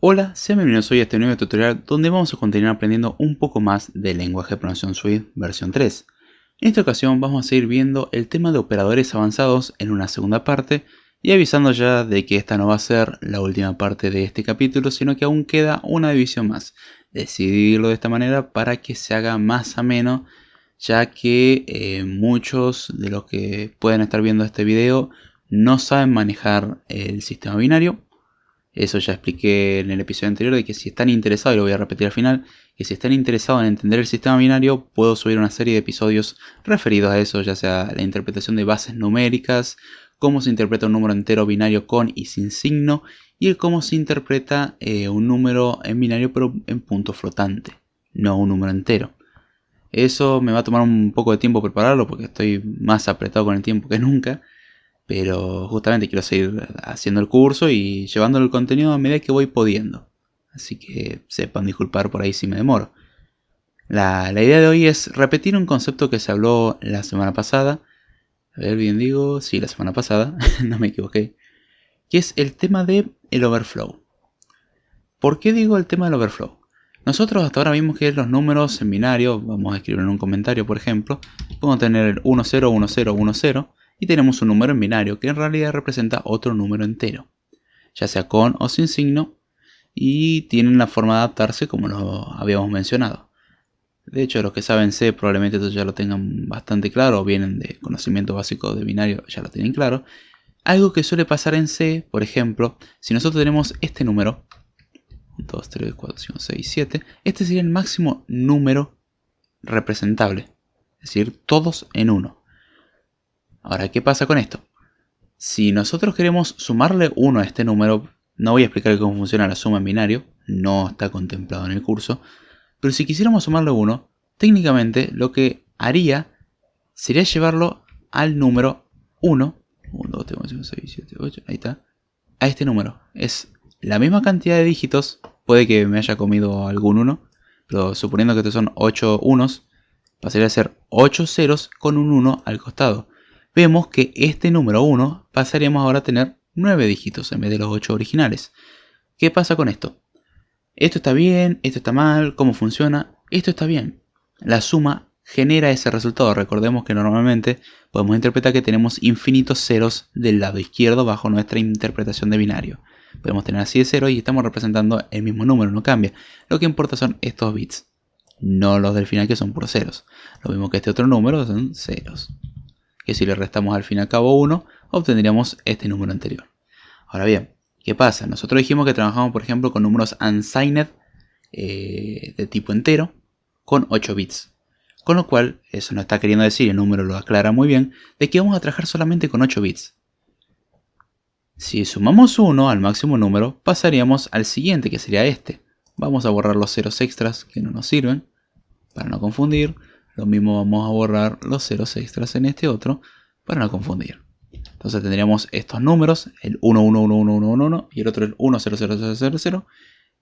Hola, sean bienvenidos hoy a este nuevo tutorial donde vamos a continuar aprendiendo un poco más del lenguaje de programación Swift versión 3. En esta ocasión vamos a seguir viendo el tema de operadores avanzados en una segunda parte y avisando ya de que esta no va a ser la última parte de este capítulo, sino que aún queda una división más. Decidirlo de esta manera para que se haga más ameno, ya que muchos de los que pueden estar viendo este video no saben manejar el sistema binario. Eso ya expliqué en el episodio anterior, de que si están interesados, y lo voy a repetir al final, que si están interesados en entender el sistema binario, puedo subir una serie de episodios referidos a eso, ya sea la interpretación de bases numéricas, cómo se interpreta un número entero binario con y sin signo, y el cómo se interpreta un número en binario pero en punto flotante, no un número entero. Eso me va a tomar un poco de tiempo prepararlo porque estoy más apretado con el tiempo que nunca. Pero justamente quiero seguir haciendo el curso y llevándole el contenido a medida que voy pudiendo. Así que sepan disculpar por ahí si me demoro. La idea de hoy es repetir un concepto que se habló la semana pasada. A ver, bien digo, sí, la semana pasada, no me equivoqué. Que es el tema del overflow. ¿Por qué digo el tema del overflow? Nosotros hasta ahora vimos que los números en binario, vamos a escribir en un comentario por ejemplo, podemos tener el 10, 10, 10, y tenemos un número en binario que en realidad representa otro número entero, ya sea con o sin signo, y tienen la forma de adaptarse como lo habíamos mencionado. De hecho, los que saben C probablemente esto ya lo tengan bastante claro, o vienen de conocimiento básico de binario, ya lo tienen claro. Algo que suele pasar en C, por ejemplo, si nosotros tenemos este número, 2, 3, 4, 5, 6, 7, este sería el máximo número representable, es decir, todos en 1. Ahora, ¿qué pasa con esto? Si nosotros queremos sumarle 1 a este número, no voy a explicar cómo funciona la suma en binario, no está contemplado en el curso, pero si quisiéramos sumarle 1, técnicamente lo que haría sería llevarlo al número 1, 1, 2, 3, 4, 5, 6, 7, 8, ahí está, a este número. Es la misma cantidad de dígitos, puede que me haya comido algún 1, pero suponiendo que estos son 8 unos, pasaría a ser 8 ceros con un 1 al costado. Vemos que este número 1 pasaríamos ahora a tener 9 dígitos en vez de los 8 originales. ¿Qué pasa con esto? Esto está bien, esto está mal, ¿cómo funciona? Esto está bien. La suma genera ese resultado. Recordemos que normalmente podemos interpretar que tenemos infinitos ceros del lado izquierdo bajo nuestra interpretación de binario. Podemos tener así de cero y estamos representando el mismo número, no cambia. Lo que importa son estos bits, no los del final que son puros ceros. Lo mismo que este otro número son ceros, que si le restamos al fin y al cabo 1, obtendríamos este número anterior. Ahora bien, ¿qué pasa? Nosotros dijimos que trabajamos por ejemplo con números unsigned de tipo entero con 8 bits. Con lo cual, eso nos está queriendo decir, el número lo aclara muy bien, de que vamos a trabajar solamente con 8 bits. Si sumamos 1 al máximo número, pasaríamos al siguiente, que sería este. Vamos a borrar los ceros extras que no nos sirven, para no confundir. Lo mismo vamos a borrar los ceros extras en este otro, para no confundir. Entonces tendríamos estos números, el 1, 1, 1, 1, 1, 1, 1 y el otro el 1, 0, 0, 0, 0, 0,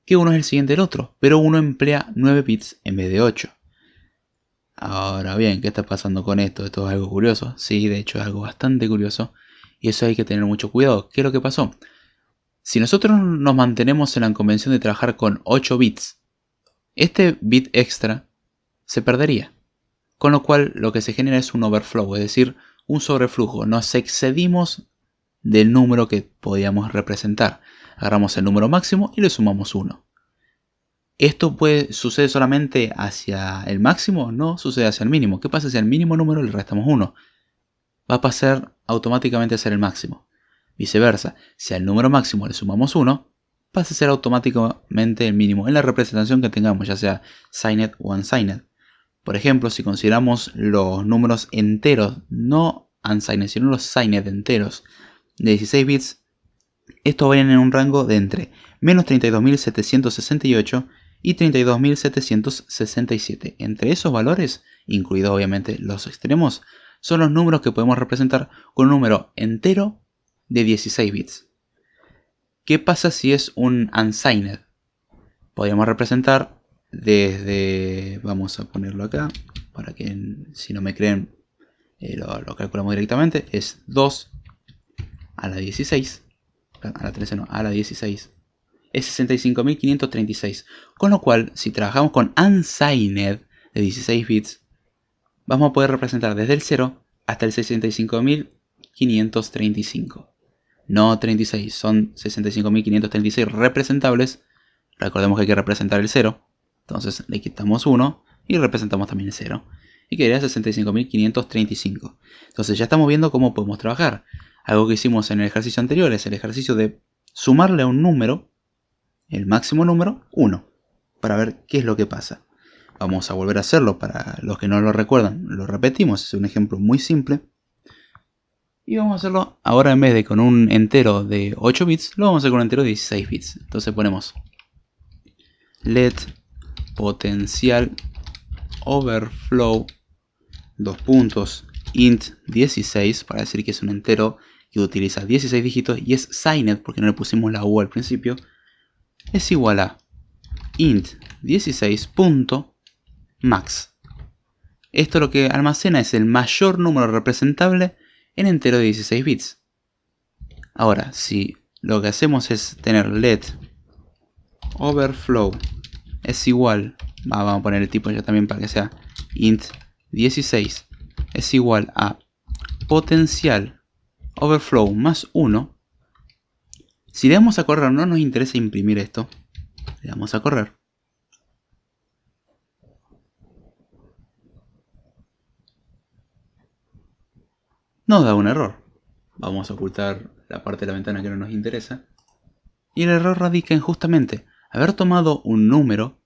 que uno es el siguiente del otro, pero uno emplea 9 bits en vez de 8. Ahora bien, ¿qué está pasando con esto? ¿Esto es algo curioso? Sí, de hecho es algo bastante curioso, y eso hay que tener mucho cuidado. ¿Qué es lo que pasó? Si nosotros nos mantenemos en la convención de trabajar con 8 bits, este bit extra se perdería. Con lo cual lo que se genera es un overflow, es decir, un sobreflujo. Nos excedimos del número que podíamos representar. Agarramos el número máximo y le sumamos 1. ¿Esto sucede solamente hacia el máximo? No, sucede hacia el mínimo. ¿Qué pasa si al mínimo número le restamos 1? Va a pasar automáticamente a ser el máximo. Viceversa, si al número máximo le sumamos 1, pasa a ser automáticamente el mínimo en la representación que tengamos, ya sea signed o unsigned. Por ejemplo, si consideramos los números enteros, no unsigned, sino los signed enteros, de 16 bits, estos varían en un rango de entre menos 32.768 y 32.767. Entre esos valores, incluidos obviamente los extremos, son los números que podemos representar con un número entero de 16 bits. ¿Qué pasa si es un unsigned? Podríamos representar desde, vamos a ponerlo acá, para que si no me creen lo calculamos directamente, es 2 a la 16, a la 13 no, a la 16, es 65.536. Con lo cual, si trabajamos con unsigned de 16 bits, vamos a poder representar desde el 0 hasta el 65.535. No 36, son 65.536 representables. Recordemos que hay que representar el 0. Entonces le quitamos 1 y representamos también el 0. Y quedaría 65.535. Entonces ya estamos viendo cómo podemos trabajar. Algo que hicimos en el ejercicio anterior es el ejercicio de sumarle a un número, el máximo número, 1. Para ver qué es lo que pasa. Vamos a volver a hacerlo para los que no lo recuerdan. Lo repetimos, es un ejemplo muy simple. Y vamos a hacerlo ahora en vez de con un entero de 8 bits, lo vamos a hacer con un entero de 16 bits. Entonces ponemos let potencial overflow int 16 para decir que es un entero que utiliza 16 dígitos y es signed porque no le pusimos la u al principio, es igual a int 16.max. Esto lo que almacena es el mayor número representable en entero de 16 bits. Ahora, si lo que hacemos es tener let overflow es igual, vamos a poner el tipo ya también para que sea int 16, es igual a potencial overflow más 1. Si le damos a correr, no nos interesa imprimir esto, le damos a correr. Nos da un error. Vamos a ocultar la parte de la ventana que no nos interesa. Y el error radica en justamente haber tomado un número,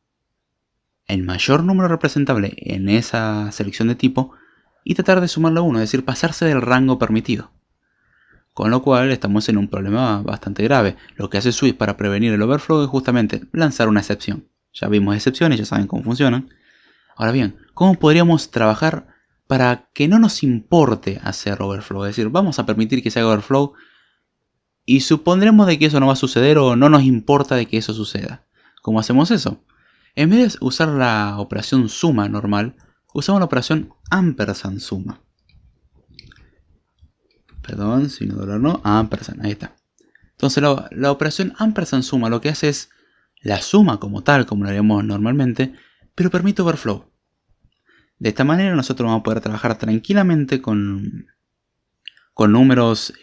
el mayor número representable en esa selección de tipo, y tratar de sumarlo a 1, es decir, pasarse del rango permitido. Con lo cual estamos en un problema bastante grave. Lo que hace Swift para prevenir el overflow es justamente lanzar una excepción. Ya vimos excepciones, ya saben cómo funcionan. Ahora bien, ¿cómo podríamos trabajar para que no nos importe hacer overflow? Es decir, vamos a permitir que se haga overflow y supondremos de que eso no va a suceder o no nos importa de que eso suceda. ¿Cómo hacemos eso? En vez de usar la operación suma normal, usamos la operación ampersand suma. Perdón, sin dólar no, ampersand, ahí está. Entonces la operación ampersand suma lo que hace es la suma como tal, como lo haríamos normalmente, pero permite overflow. De esta manera nosotros vamos a poder trabajar tranquilamente con números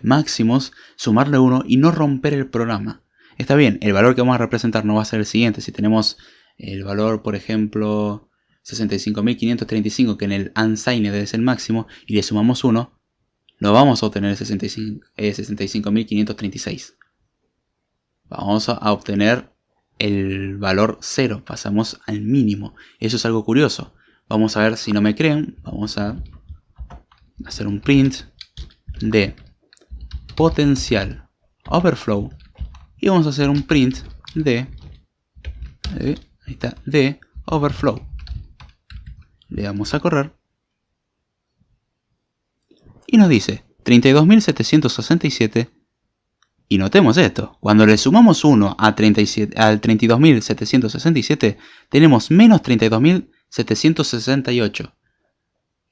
máximos, sumarle 1 y no romper el programa. Está bien, el valor que vamos a representar no va a ser el siguiente. Si tenemos el valor, por ejemplo, 65.535, que en el unsigned es el máximo, y le sumamos 1, no vamos a obtener 65.536. Vamos a obtener el valor 0, pasamos al mínimo. Eso es algo curioso. Vamos a ver si no me creen. Vamos a hacer un print de potencial overflow y vamos a hacer un print de ahí está, de overflow. Le damos a correr y nos dice 32.767. Y notemos esto, cuando le sumamos 1 a 32.767 tenemos menos 32.768,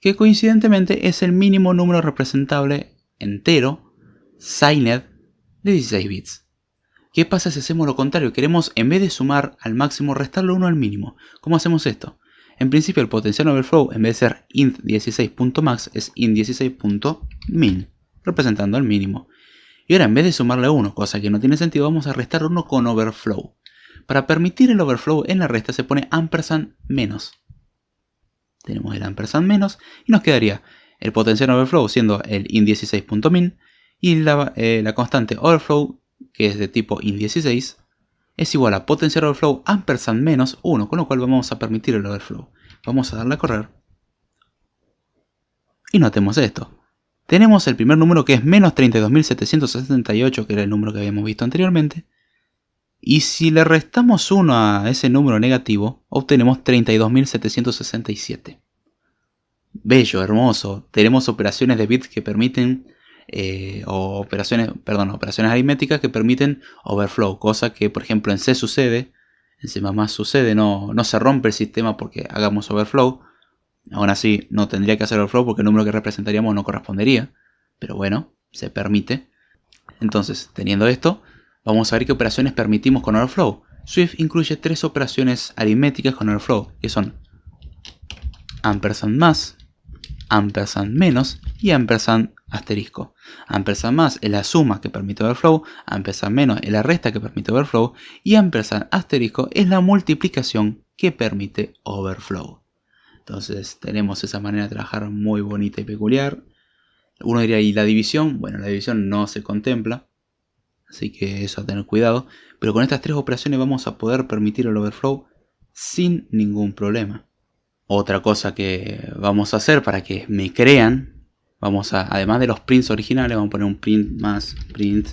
que coincidentemente es el mínimo número representable entero, signed, de 16 bits. ¿Qué pasa si hacemos lo contrario? Queremos, en vez de sumar al máximo, restarle 1 al mínimo. ¿Cómo hacemos esto? En principio el potencial overflow, en vez de ser int16.max, es int16.min, representando el mínimo. Y ahora, en vez de sumarle 1, cosa que no tiene sentido, vamos a restar 1 con overflow. Para permitir el overflow en la resta se pone ampersand menos. Tenemos el ampersand menos y nos quedaría el potencial overflow siendo el int16.min y la constante overflow, que es de tipo int16, es igual a potencial overflow ampersand menos 1, con lo cual vamos a permitir el overflow. Vamos a darle a correr y notemos esto. Tenemos el primer número que es menos 32.768, que era el número que habíamos visto anteriormente. Y si le restamos 1 a ese número negativo, obtenemos 32.767. Bello, hermoso. Tenemos operaciones de bits que permiten, operaciones aritméticas que permiten overflow. Cosa que, por ejemplo, en C sucede, en C++ sucede, no se rompe el sistema porque hagamos overflow. Aún así, no tendría que hacer overflow porque el número que representaríamos no correspondería. Pero bueno, se permite. Entonces, teniendo esto, Vamos a ver qué operaciones permitimos con overflow. Swift incluye 3 operaciones aritméticas con overflow, que son ampersand más, ampersand menos y ampersand asterisco. Ampersand más es la suma que permite overflow, ampersand menos es la resta que permite overflow y ampersand asterisco es la multiplicación que permite overflow. Entonces tenemos esa manera de trabajar muy bonita y peculiar. Uno diría, ¿y la división? Bueno, la división no se contempla, así que eso a tener cuidado. Pero con estas 3 operaciones vamos a poder permitir el overflow sin ningún problema. Otra cosa que vamos a hacer para que me crean, además de los prints originales, vamos a poner un print más print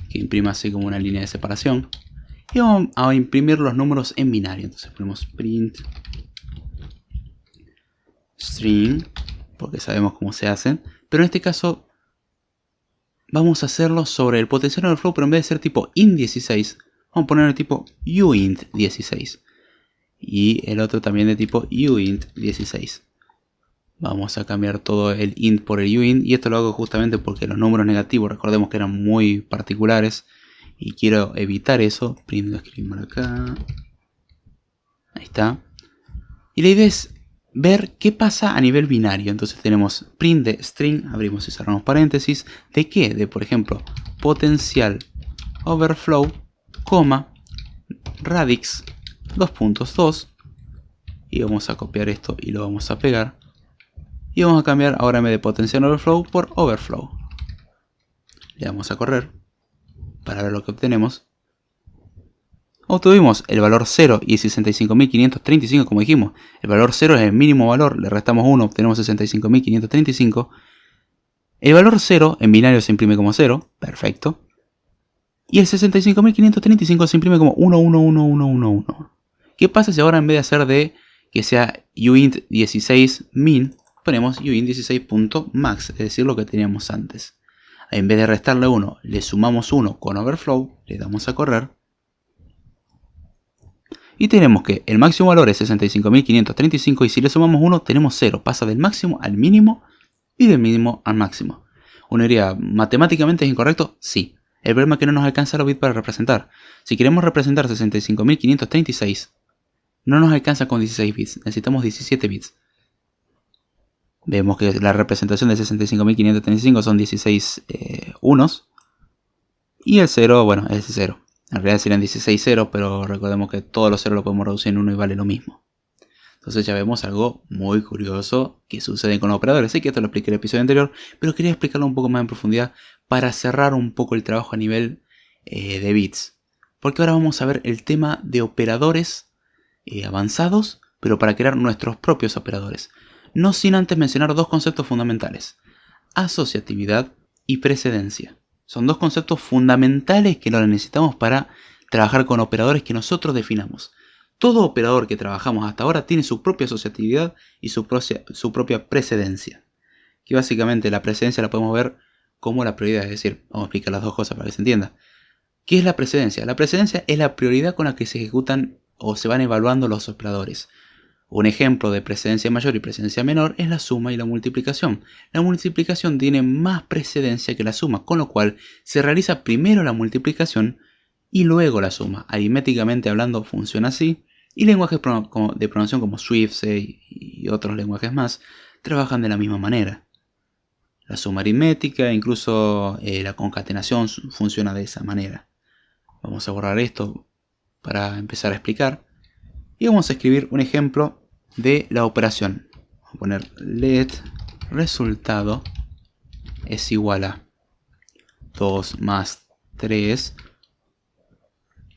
que imprima así como una línea de separación. Y vamos a imprimir los números en binario. Entonces ponemos print string, porque sabemos cómo se hacen. Pero en este caso vamos a hacerlo sobre el potencial overflow, pero en vez de ser tipo int16, vamos a poner el tipo uint16. Y el otro también de tipo uint16. Vamos a cambiar todo el int por el uint. Y esto lo hago justamente porque los números negativos, recordemos que eran muy particulares. Y quiero evitar eso. Print lo escribimos acá. Ahí está. Y la idea es ver qué pasa a nivel binario. Entonces tenemos print de string, abrimos y cerramos paréntesis. ¿De qué? De, por ejemplo, potencial overflow, coma, radix, 2.2. Y vamos a copiar esto y lo vamos a pegar. Y vamos a cambiar ahora en vez de potencial overflow por overflow. Le damos a correr para ver lo que obtenemos. Obtuvimos el valor 0 y 65.535, como dijimos. El valor 0 es el mínimo valor, le restamos 1, obtenemos 65.535. El valor 0 en binario se imprime como 0, perfecto. Y el 65.535 se imprime como 1, 1, 1, 1, 1, 1. ¿Qué pasa si ahora en vez de hacer de que sea uint16 min, ponemos uint16.max, es decir, lo que teníamos antes? En vez de restarle 1, le sumamos 1 con overflow, le damos a correr. Y tenemos que el máximo valor es 65.535 y si le sumamos 1 tenemos 0. Pasa del máximo al mínimo y del mínimo al máximo. Uno diría, ¿matemáticamente es incorrecto? Sí. El problema es que no nos alcanza los bits para representar. Si queremos representar 65.536, no nos alcanza con 16 bits. Necesitamos 17 bits. Vemos que la representación de 65.535 son 16 unos. Y el 0, bueno, es 0. En realidad serían 16 ceros, pero recordemos que todos los ceros los podemos reducir en 1 y vale lo mismo. Entonces ya vemos algo muy curioso que sucede con los operadores. Sé que esto lo expliqué en el episodio anterior, pero quería explicarlo un poco más en profundidad para cerrar un poco el trabajo a nivel de bits. Porque ahora vamos a ver el tema de operadores avanzados, pero para crear nuestros propios operadores. No sin antes mencionar 2 conceptos fundamentales: asociatividad y precedencia. Son 2 conceptos fundamentales que lo necesitamos para trabajar con operadores que nosotros definamos. Todo operador que trabajamos hasta ahora tiene su propia asociatividad y su propia precedencia. Que básicamente la precedencia la podemos ver como la prioridad, es decir, vamos a explicar las 2 cosas para que se entienda. ¿Qué es la precedencia? La precedencia es la prioridad con la que se ejecutan o se van evaluando los operadores. Un ejemplo de precedencia mayor y precedencia menor es la suma y la multiplicación. La multiplicación tiene más precedencia que la suma, con lo cual se realiza primero la multiplicación y luego la suma. Aritméticamente hablando funciona así, y lenguajes de programación como Swift, C y otros lenguajes más trabajan de la misma manera. La suma aritmética, incluso la concatenación funciona de esa manera. Vamos a borrar esto para empezar a explicar. Y vamos a escribir un ejemplo de la operación. Vamos a poner let resultado es igual a 2 más 3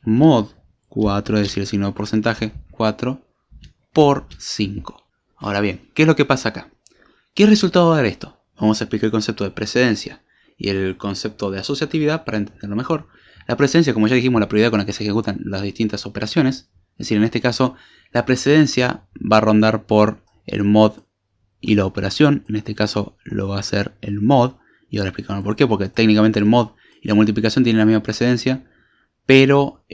mod 4, es decir, el signo de porcentaje 4 por 5. Ahora bien, ¿qué es lo que pasa acá? ¿Qué resultado va a dar esto? Vamos a explicar el concepto de precedencia y el concepto de asociatividad para entenderlo mejor. La precedencia, como ya dijimos, la prioridad con la que se ejecutan las distintas operaciones. Es decir, en este caso, la precedencia va a rondar por el mod y la operación. En este caso lo va a hacer el mod. Y ahora explicamos por qué. Porque técnicamente el mod y la multiplicación tienen la misma precedencia. Pero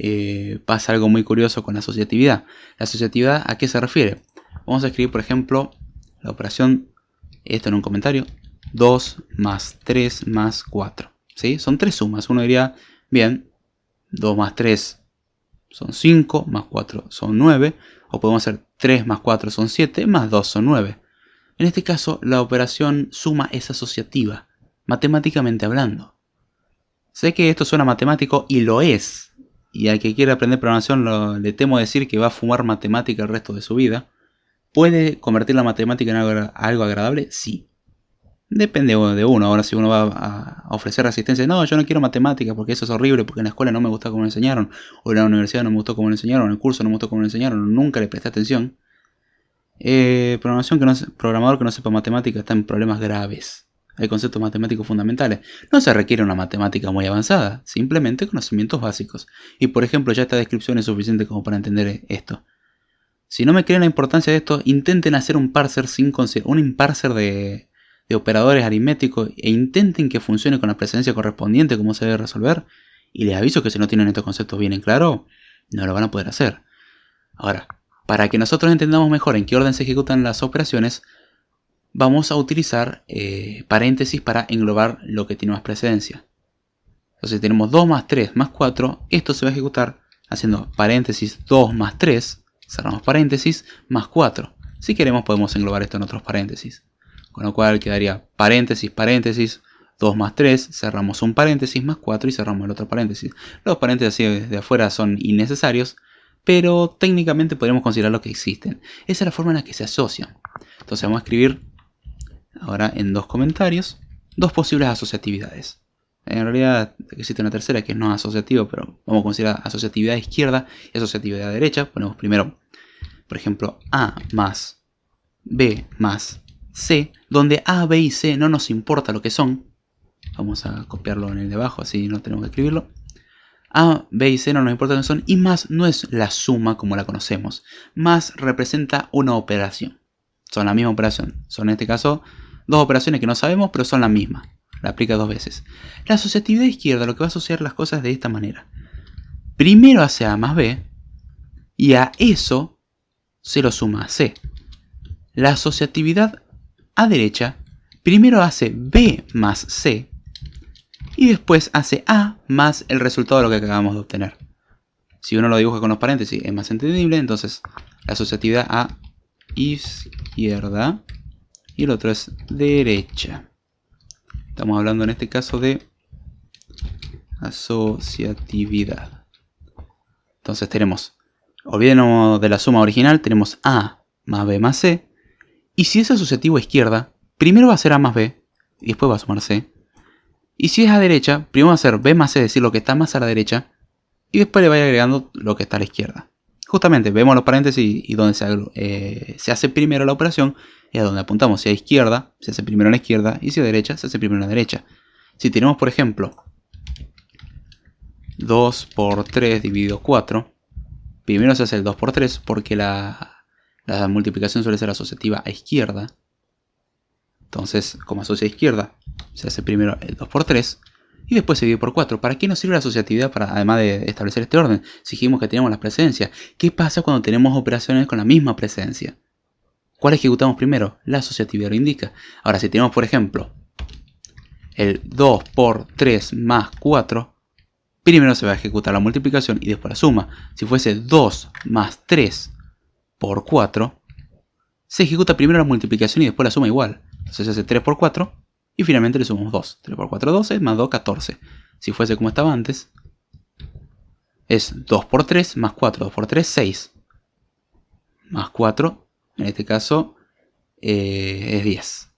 pasa algo muy curioso con la asociatividad. ¿La asociatividad a qué se refiere? Vamos a escribir, por ejemplo, la operación, esto en un comentario. 2 más 3 más 4. ¿Sí? Son 3 sumas. Uno diría, bien, 2 más 3 son 5, más 4 son 9. O podemos hacer 3 más 4 son 7, más 2 son 9. En este caso, la operación suma es asociativa, matemáticamente hablando. Sé que esto suena matemático y lo es. Y al que quiera aprender programación le temo decir que va a fumar matemática el resto de su vida. ¿Puede convertir la matemática en algo agradable? Sí. Depende de uno. Ahora si uno va a ofrecer resistencia, no, yo no quiero matemática porque eso es horrible, porque en la escuela no me gusta cómo me enseñaron, o en la universidad no me gustó cómo me enseñaron, en el curso no me gustó cómo me enseñaron, o nunca le presté atención. Programador que no sepa matemática está en problemas graves. Hay conceptos matemáticos fundamentales. No se requiere una matemática muy avanzada, simplemente conocimientos básicos. Y por ejemplo, ya esta descripción es suficiente como para entender esto. Si no me creen la importancia de esto, intenten hacer un parser un parser de operadores aritméticos e intenten que funcione con la presencia correspondiente como se debe resolver. Y les aviso que si no tienen estos conceptos bien en claro, no lo van a poder hacer. Ahora, para que nosotros entendamos mejor en qué orden se ejecutan las operaciones, vamos a utilizar paréntesis para englobar lo que tiene más precedencia. Entonces tenemos 2 más 3 más 4, esto se va a ejecutar haciendo paréntesis 2 más 3, cerramos paréntesis, más 4. Si queremos podemos englobar esto en otros paréntesis. Con lo cual quedaría paréntesis, paréntesis, 2 más 3, cerramos un paréntesis, más 4 y cerramos el otro paréntesis. Los paréntesis de afuera son innecesarios, pero técnicamente podríamos considerarlo que existen. Esa es la forma en la que se asocian. Entonces vamos a escribir ahora en dos comentarios dos posibles asociatividades. En realidad existe una tercera que no es asociativa, pero vamos a considerar asociatividad izquierda y asociatividad derecha. Ponemos primero, por ejemplo, A más B más C, donde A, B y C no nos importa lo que son. Vamos a copiarlo en el de abajo, así no tenemos que escribirlo. A, B y C no nos importa lo que son, y más no es la suma como la conocemos. Más representa una operación. Son la misma operación. Son en este caso dos operaciones que no sabemos, pero son la misma. La aplica dos veces. La asociatividad izquierda lo que va a asociar las cosas de esta manera. Primero hace A más B, y a eso se lo suma a C. La asociatividad a derecha primero hace B más C, y después hace A más el resultado de lo que acabamos de obtener. Si uno lo dibuja con los paréntesis es más entendible. Entonces la asociatividad a izquierda y el otro es derecha. Estamos hablando en este caso de asociatividad. Entonces tenemos, olvídenos de la suma original, tenemos A más B más C. Y si es asociativo a izquierda, primero va a ser A más B y después va a sumar C. Y si es a derecha, primero va a ser B más C, es decir, lo que está más a la derecha, y después le va a ir agregando lo que está a la izquierda. Justamente vemos los paréntesis y donde se hace primero la operación es a donde apuntamos. Si a izquierda, se hace primero en la izquierda, y si a derecha, se hace primero en la derecha. Si tenemos, por ejemplo, 2 por 3 dividido 4, primero se hace el 2 por 3 porque la multiplicación suele ser asociativa a izquierda. Entonces, como asocia a izquierda, se hace primero el 2 por 3 y después se divide por 4. ¿Para qué nos sirve la asociatividad? Además de establecer este orden, si dijimos que tenemos las precedencias. ¿Qué pasa cuando tenemos operaciones con la misma precedencia? ¿Cuál ejecutamos primero? La asociatividad lo indica. Ahora, si tenemos, por ejemplo, el 2 por 3 más 4, primero se va a ejecutar la multiplicación y después la suma. Si fuese 2 más 3 por 4, se ejecuta primero la multiplicación y después la suma igual. Entonces se hace 3 por 4 y finalmente le sumamos 2. 3 por 4, 12, más 2, 14. Si fuese como estaba antes, es 2 por 3 más 4. 2 por 3, 6. Más 4, en este caso, es 10.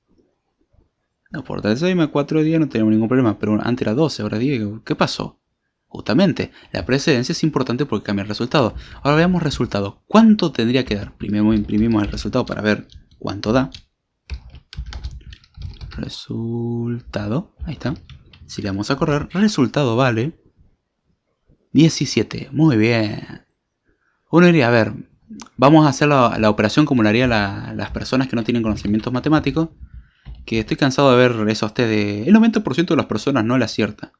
2 por 3, 6 más 4, 10, no tenemos ningún problema. Pero antes era 12, ahora 10. ¿Qué pasó? Justamente, la precedencia es importante porque cambia el resultado. Ahora veamos el resultado. ¿Cuánto tendría que dar? Primero imprimimos el resultado para ver cuánto da. Resultado, ahí está. Si le damos a correr, resultado vale 17. Muy bien. Uno diría, a ver, vamos a hacer la operación como lo harían las personas que no tienen conocimientos matemáticos. Que estoy cansado de ver eso a usted de... El 90% de las personas no le acierta.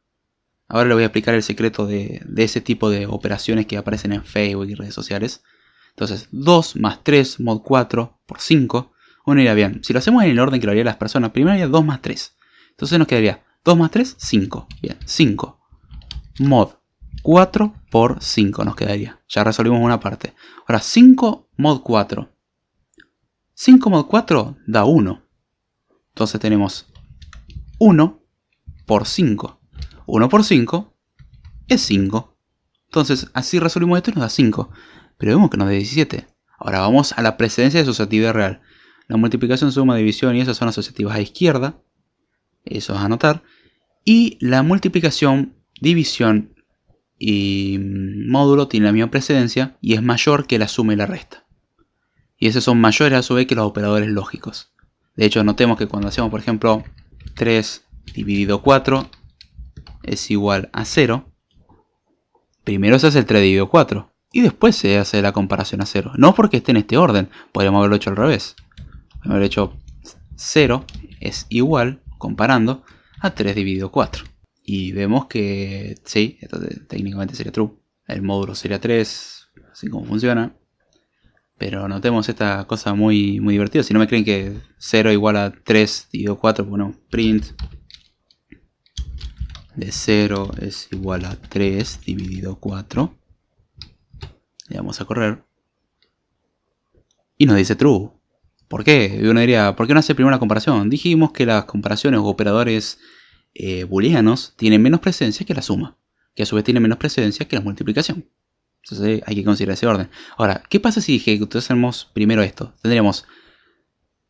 Ahora le voy a explicar el secreto de ese tipo de operaciones que aparecen en Facebook y redes sociales. Entonces, 2 más 3 mod 4 por 5. Uno diría, bien, si lo hacemos en el orden que lo harían las personas, primero haría 2 más 3. Entonces nos quedaría 2 más 3, 5. Bien, 5 mod 4 por 5 nos quedaría. Ya resolvimos una parte. Ahora 5 mod 4. 5 mod 4 da 1. Entonces tenemos 1 por 5. 1 por 5 es 5. Entonces así resolvimos esto y nos da 5. Pero vemos que nos da 17. Ahora vamos a la precedencia de asociatividad real. La multiplicación, suma, división y esas son asociativas a izquierda. Eso es anotar. Y la multiplicación, división y módulo tiene la misma precedencia y es mayor que la suma y la resta. Y esos son mayores a su vez que los operadores lógicos. De hecho, notemos que cuando hacemos, por ejemplo, 3 dividido 4 es igual a 0. Primero se hace el 3 dividido 4 y después se hace la comparación a 0. No porque esté en este orden, podríamos haberlo hecho al revés. Podríamos haber hecho 0 es igual, comparando, a 3 dividido 4. Y vemos que sí, esto técnicamente sería true. El módulo sería 3, así como funciona. Pero notemos esta cosa muy divertida. Si no me creen que 0 igual a 3 dividido 4, bueno, print de 0 es igual a 3 dividido 4. Le vamos a correr. Y nos dice true. ¿Por qué? Y uno diría, ¿por qué no hace primero la comparación? Dijimos que las comparaciones o operadores booleanos tienen menos presencia que la suma. Que a su vez tiene menos presencia que la multiplicación. Entonces hay que considerar ese orden. Ahora, ¿qué pasa si ejecutásemos primero esto? Tendríamos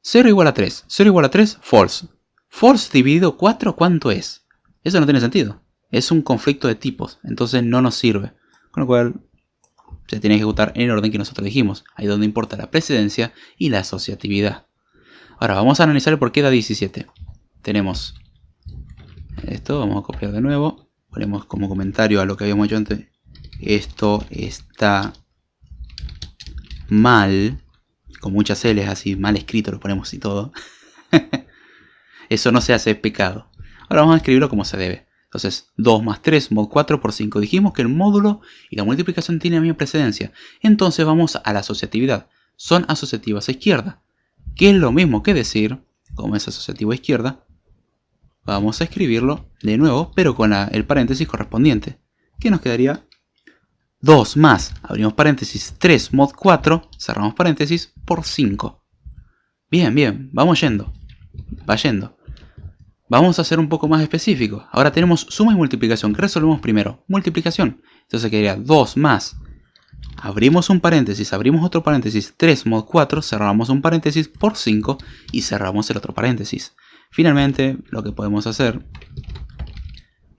0 igual a 3. 0 igual a 3, false. False dividido 4, ¿cuánto es? Eso no tiene sentido. Es un conflicto de tipos, entonces no nos sirve. Con lo cual se tiene que ejecutar en el orden que nosotros dijimos. Ahí donde importa la precedencia y la asociatividad. Ahora vamos a analizar el por qué da 17. Tenemos esto, vamos a copiar de nuevo. Ponemos como comentario a lo que habíamos hecho antes. Esto está mal. Con muchas L's así, mal escrito lo ponemos y todo. Eso no se hace, es pecado. Ahora vamos a escribirlo como se debe. Entonces, 2 más 3 mod 4 por 5. Dijimos que el módulo y la multiplicación tienen la misma precedencia. Entonces vamos a la asociatividad. Son asociativas a izquierda. Que es lo mismo que decir, como es asociativo a izquierda, vamos a escribirlo de nuevo, pero con el paréntesis correspondiente. Que nos quedaría 2 más, abrimos paréntesis, 3 mod 4, cerramos paréntesis, por 5. Bien, bien, vamos yendo. Va yendo. Vamos a ser un poco más específicos. Ahora tenemos suma y multiplicación. ¿Qué resolvemos primero? Multiplicación. Entonces quedaría 2 más. Abrimos un paréntesis, abrimos otro paréntesis, 3 mod 4, cerramos un paréntesis por 5 y cerramos el otro paréntesis. Finalmente, lo que podemos hacer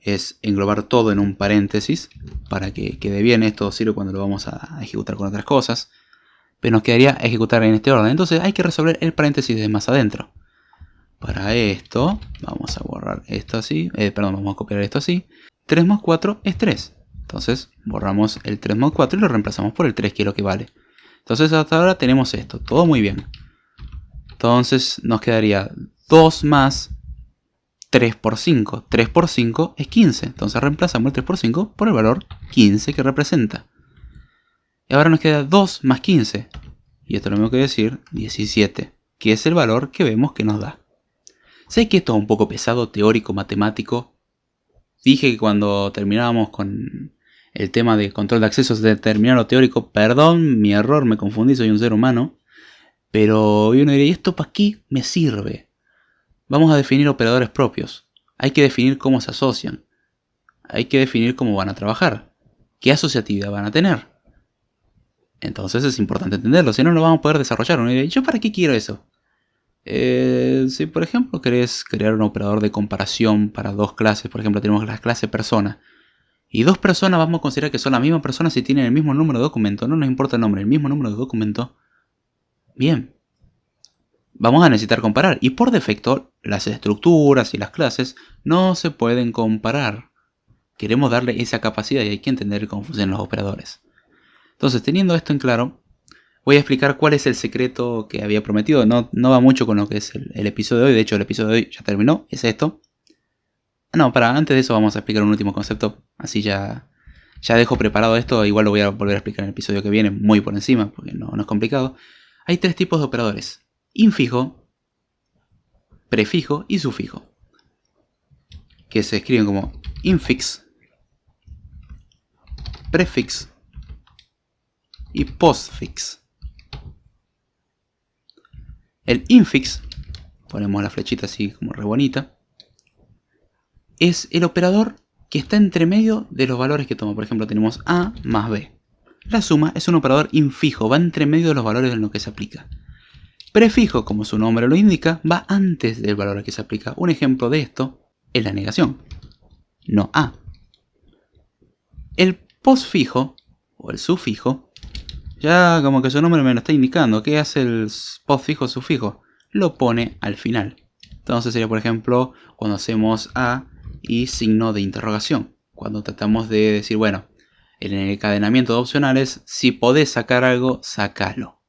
es englobar todo en un paréntesis para que quede bien. Esto sirve cuando lo vamos a ejecutar con otras cosas. Pero nos quedaría ejecutar en este orden. Entonces hay que resolver el paréntesis de más adentro. Para esto, vamos a borrar esto así. Vamos a copiar esto así. 3 más 4 es 3. Entonces borramos el 3 más 4 y lo reemplazamos por el 3, que es lo que vale. Entonces hasta ahora tenemos esto. Todo muy bien. Entonces nos quedaría 2 más 3 por 5. 3 por 5 es 15. Entonces reemplazamos el 3 por 5 por el valor 15 que representa. Y ahora nos queda 2 más 15. Y esto lo mismo que decir 17. Que es el valor que vemos que nos da. Sé que esto es un poco pesado, teórico, matemático. Dije que cuando terminábamos con el tema de control de accesos de terminar lo teórico, perdón, mi error, me confundí, soy un ser humano. Pero uno diría, ¿y esto para qué me sirve? Vamos a definir operadores propios. Hay que definir cómo se asocian. Hay que definir cómo van a trabajar. ¿Qué asociatividad van a tener? Entonces es importante entenderlo, si no, no vamos a poder desarrollar. Uno diría, ¿yo para qué quiero eso? Si por ejemplo querés crear un operador de comparación para dos clases, por ejemplo tenemos la clase persona, y dos personas vamos a considerar que son la misma persona si tienen el mismo número de documento, no nos importa el nombre, el mismo número de documento, bien, vamos a necesitar comparar, y por defecto las estructuras y las clases no se pueden comparar. Queremos darle esa capacidad y hay que entender cómo funcionan los operadores. Entonces, teniendo esto en claro, voy a explicar cuál es el secreto que había prometido. No va mucho con lo que es el episodio de hoy. De hecho, el episodio de hoy ya terminó. Es esto. No, antes de eso vamos a explicar un último concepto. Así ya dejo preparado esto. Igual lo voy a volver a explicar en el episodio que viene muy por encima, porque no es complicado. Hay tres tipos de operadores. Infijo, prefijo y sufijo. Que se escriben como infix, prefix y postfix. El infix, ponemos la flechita así como re bonita, es el operador que está entre medio de los valores que toma. Por ejemplo, tenemos A más B. La suma es un operador infijo, va entre medio de los valores en los que se aplica. Prefijo, como su nombre lo indica, va antes del valor al que se aplica. Un ejemplo de esto es la negación, no A. El postfijo, o el sufijo, ya como que su nombre me lo está indicando. ¿Qué hace el postfijo o sufijo? Lo pone al final. Entonces sería, por ejemplo, cuando hacemos A y signo de interrogación. Cuando tratamos de decir, bueno, en el encadenamiento de opcionales, si podés sacar algo, sacalo.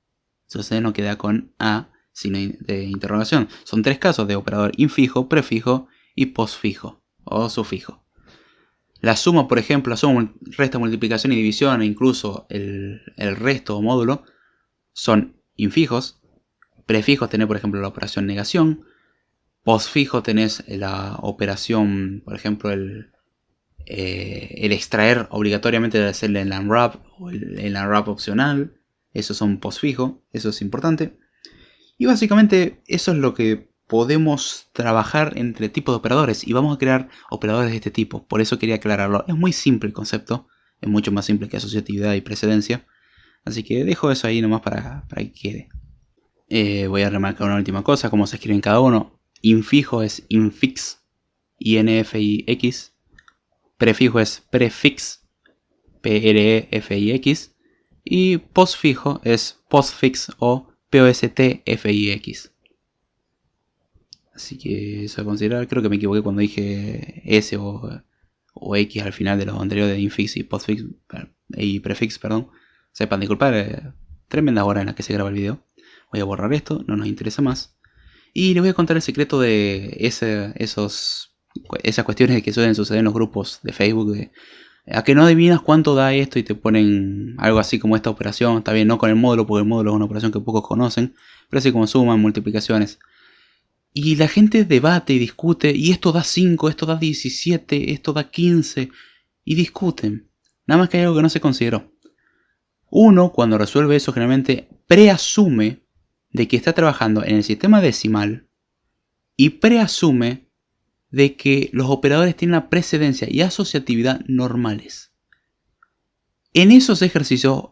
Entonces nos queda con A, signo de interrogación. Son tres casos de operador infijo, prefijo y postfijo o sufijo. La suma, por ejemplo, la suma, resta, multiplicación y división, e incluso el resto o módulo, son infijos. Prefijos tenés, por ejemplo, la operación negación. Postfijo tenés la operación, por ejemplo, el extraer obligatoriamente de hacer el unwrap o el unwrap opcional. Esos son postfijo, eso es importante. Y básicamente eso es lo que podemos trabajar entre tipos de operadores, y vamos a crear operadores de este tipo. Por eso quería aclararlo. Es muy simple el concepto, es mucho más simple que asociatividad y precedencia. Así que dejo eso ahí nomás para que quede. Voy a remarcar una última cosa, cómo se escriben cada uno. Infijo es infix, INFIX. Prefijo es prefix, PREFIX. Y postfijo es postfix o POSTFIX. Así que eso a considerar. Creo que me equivoqué cuando dije S o X al final de los anteriores de infix y postfix y prefix, perdón. Sepan disculpar, tremendas horas en las que se graba el video. Voy a borrar esto, no nos interesa más. Y les voy a contar el secreto de esas cuestiones que suelen suceder en los grupos de Facebook. A que no adivinas cuánto da esto y te ponen algo así como esta operación. Está bien, no con el módulo, porque el módulo es una operación que pocos conocen, pero así como suman, multiplicaciones. Y la gente debate y discute, y esto da 5, esto da 17, esto da 15, y discuten. Nada más que hay algo que no se consideró. Uno, cuando resuelve eso, generalmente preasume de que está trabajando en el sistema decimal y preasume de que los operadores tienen la precedencia y asociatividad normales. En esos ejercicios,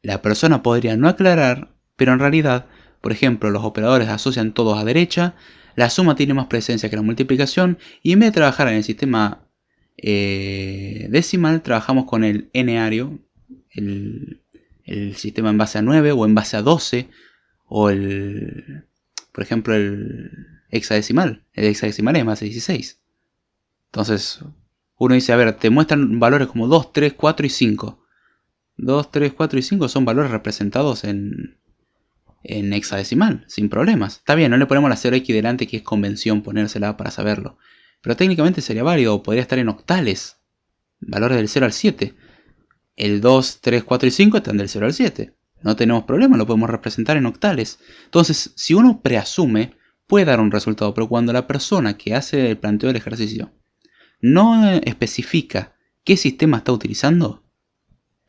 la persona podría no aclarar, pero en realidad, por ejemplo, los operadores asocian todos a derecha, la suma tiene más presencia que la multiplicación, y en vez de trabajar en el sistema decimal, trabajamos con el n-ario, el sistema en base a 9 o en base a 12, o por ejemplo, el hexadecimal. El hexadecimal es en base a 16. Entonces, uno dice, a ver, te muestran valores como 2, 3, 4 y 5. 2, 3, 4 y 5 son valores representados en hexadecimal, sin problemas. Está bien, no le ponemos la 0x delante, que es convención ponérsela para saberlo. Pero técnicamente sería válido, o podría estar en octales. Valores del 0 al 7. El 2, 3, 4 y 5 están del 0 al 7. No tenemos problema, lo podemos representar en octales. Entonces, si uno preasume, puede dar un resultado, pero cuando la persona que hace el planteo del ejercicio no especifica qué sistema está utilizando,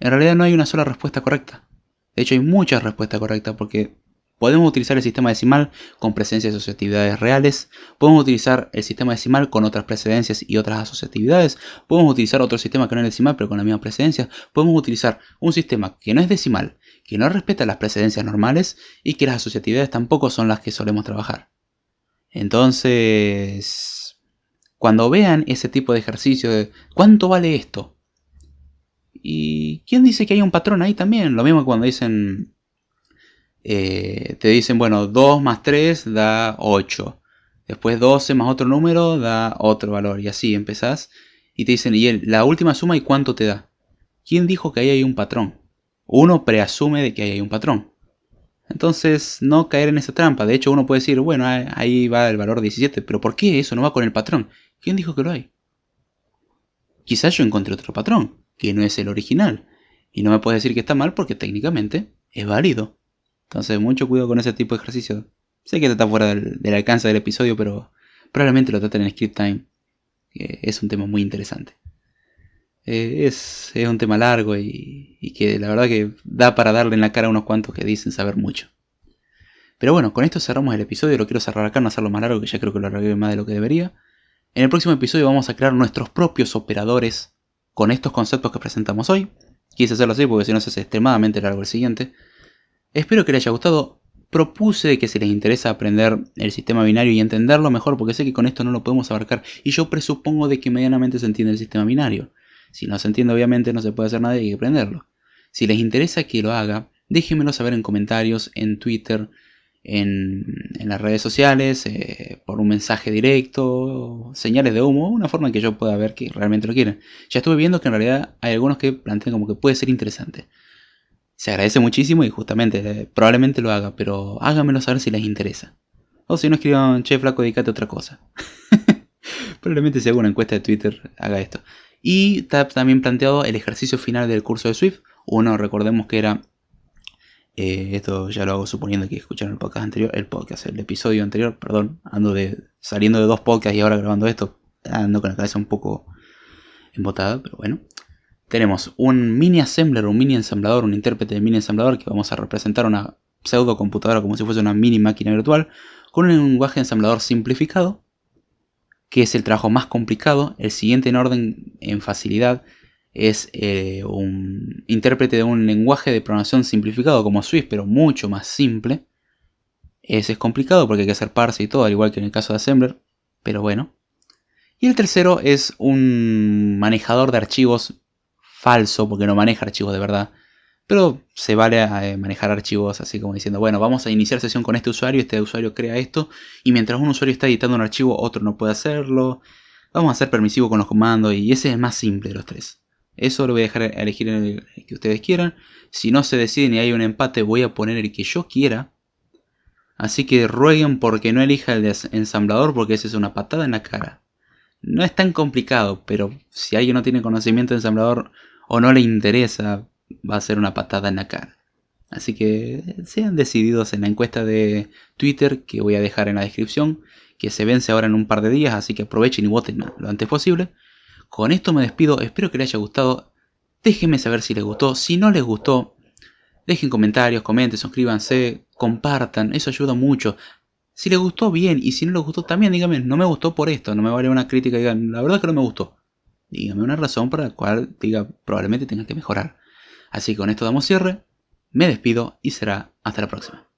en realidad no hay una sola respuesta correcta. De hecho, hay muchas respuestas correctas, porque podemos utilizar el sistema decimal con presencias y asociatividades reales, podemos utilizar el sistema decimal con otras precedencias y otras asociatividades, podemos utilizar otro sistema que no es decimal pero con la misma precedencia, podemos utilizar un sistema que no es decimal, que no respeta las precedencias normales y que las asociatividades tampoco son las que solemos trabajar. Entonces, cuando vean ese tipo de ejercicio de ¿cuánto vale esto? ¿Y quién dice que hay un patrón ahí también? Lo mismo que cuando dicen, te dicen, bueno, 2 más 3 da 8. Después 12 más otro número da otro valor. Y así empezás. Y te dicen, ¿y la última suma y cuánto te da? ¿Quién dijo que ahí hay un patrón? Uno preasume de que ahí hay un patrón. Entonces, no caer en esa trampa. De hecho, uno puede decir, bueno, ahí va el valor 17. ¿Pero por qué eso no va con el patrón? ¿Quién dijo que lo hay? Quizás yo encontré otro patrón, que no es el original. Y no me puedes decir que está mal porque técnicamente es válido. Entonces, mucho cuidado con ese tipo de ejercicio. Sé que está fuera del alcance del episodio, pero probablemente lo traten en Script Time, que es un tema muy interesante. Es un tema largo y que la verdad que da para darle en la cara a unos cuantos que dicen saber mucho. Pero bueno, con esto cerramos el episodio. Lo quiero cerrar acá, no hacerlo más largo, que ya creo que lo alargué más de lo que debería. En el próximo episodio vamos a crear nuestros propios operadores con estos conceptos que presentamos hoy. Quise hacerlo así porque si no se hace extremadamente largo el siguiente. Espero que les haya gustado. Propuse que si les interesa aprender el sistema binario y entenderlo mejor, porque sé que con esto no lo podemos abarcar, y yo presupongo de que medianamente se entiende el sistema binario. Si no se entiende, obviamente no se puede hacer nada y hay que aprenderlo. Si les interesa que lo haga, déjenmelo saber en comentarios, en Twitter, en las redes sociales, por un mensaje directo, señales de humo, una forma en que yo pueda ver que realmente lo quieren. Ya estuve viendo que en realidad hay algunos que plantean como que puede ser interesante. Se agradece muchísimo y justamente probablemente lo haga, pero háganmelo saber si les interesa. O si no, escriban, che flaco, dedícate a otra cosa. Probablemente si hago una encuesta de Twitter haga esto. Y está también planteado el ejercicio final del curso de Swift. Uno, recordemos que era... esto ya lo hago suponiendo que escucharon el podcast anterior. El episodio anterior, perdón. Saliendo de 2 podcasts y ahora grabando esto. Ando con la cabeza un poco embotada, pero bueno. Tenemos un mini assembler, un mini ensamblador, un intérprete de mini ensamblador que vamos a representar una pseudo computadora como si fuese una mini máquina virtual con un lenguaje ensamblador simplificado, que es el trabajo más complicado. El siguiente en orden en facilidad es un intérprete de un lenguaje de programación simplificado como Swift, pero mucho más simple. Ese es complicado porque hay que hacer parse y todo, al igual que en el caso de assembler, pero bueno. Y el tercero es un manejador de archivos falso, porque no maneja archivos de verdad, pero se vale a manejar archivos así como diciendo, bueno, vamos a iniciar sesión con este usuario crea esto, y mientras un usuario está editando un archivo, otro no puede hacerlo. Vamos a ser permisivos con los comandos, y ese es el más simple de los tres. Eso lo voy a dejar a elegir el que ustedes quieran. Si no se deciden y hay un empate, voy a poner el que yo quiera. Así que rueguen porque no elija el de ensamblador, porque ese es una patada en la cara. No es tan complicado, pero si alguien no tiene conocimiento de ensamblador o no le interesa, va a ser una patada en la cara. Así que sean decididos en la encuesta de Twitter que voy a dejar en la descripción, que se vence ahora en un par de días, así que aprovechen y voten lo antes posible. Con esto me despido, espero que les haya gustado. Déjenme saber si les gustó. Si no les gustó, dejen comentarios, comenten, suscríbanse, compartan, eso ayuda mucho. Si les gustó, bien, y si no les gustó, también díganme, no me gustó por esto, no me vale una crítica, digan, la verdad es que no me gustó. Díganme una razón para la cual diga, probablemente tenga que mejorar. Así que con esto damos cierre, me despido y será hasta la próxima.